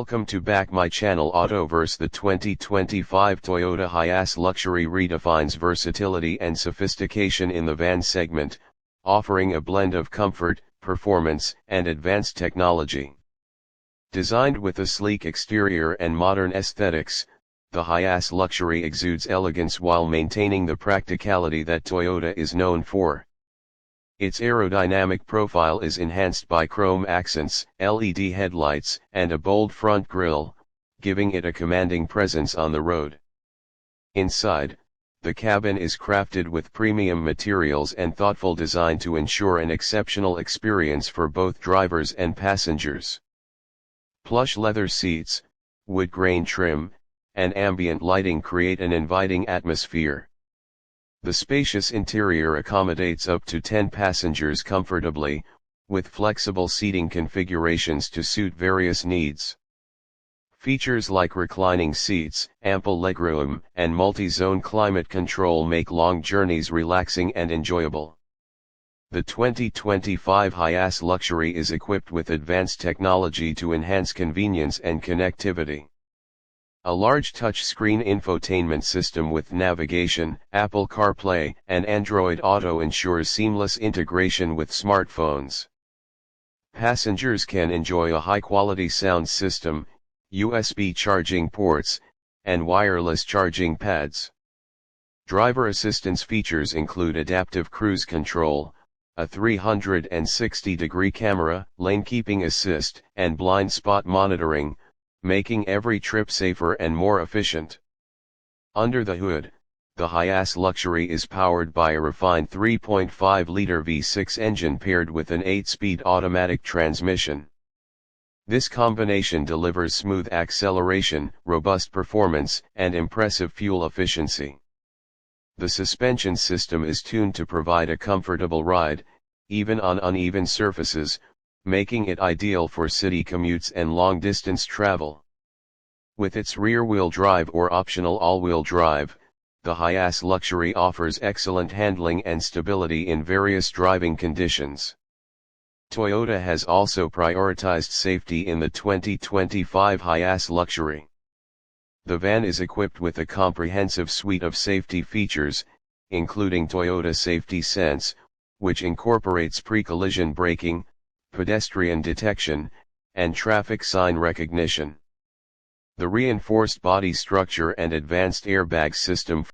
Welcome to back my channel Autoverse. The 2025 Toyota Hiace Luxury redefines versatility and sophistication in the van segment, offering a blend of comfort, performance, and advanced technology. Designed with a sleek exterior and modern aesthetics, the Hiace Luxury exudes elegance while maintaining the practicality that Toyota is known for. Its aerodynamic profile is enhanced by chrome accents, LED headlights, and a bold front grille, giving it a commanding presence on the road. Inside, the cabin is crafted with premium materials and thoughtful design to ensure an exceptional experience for both drivers and passengers. Plush leather seats, wood grain trim, and ambient lighting create an inviting atmosphere. The spacious interior accommodates up to 10 passengers comfortably, with flexible seating configurations to suit various needs. Features like reclining seats, ample legroom, and multi-zone climate control make long journeys relaxing and enjoyable. The 2025 Hiace Luxury is equipped with advanced technology to enhance convenience and connectivity. A large touchscreen infotainment system with navigation, Apple CarPlay, and Android Auto ensures seamless integration with smartphones. Passengers can enjoy a high-quality sound system, USB charging ports, and wireless charging pads. Driver assistance features include adaptive cruise control, a 360-degree camera, lane keeping assist, and blind spot monitoring, making every trip safer and more efficient. Under the hood, the Hiace Luxury is powered by a refined 3.5-liter V6 engine paired with an 8-speed automatic transmission. This combination delivers smooth acceleration, robust performance, and impressive fuel efficiency. The suspension system is tuned to provide a comfortable ride, even on uneven surfaces, making it ideal for city commutes and long-distance travel. With its rear-wheel drive or optional all-wheel drive, the Hiace Luxury offers excellent handling and stability in various driving conditions. Toyota has also prioritized safety in the 2025 Hiace Luxury. The van is equipped with a comprehensive suite of safety features, including Toyota Safety Sense, which incorporates pre-collision braking, pedestrian detection, and traffic sign recognition. The reinforced body structure and advanced airbag system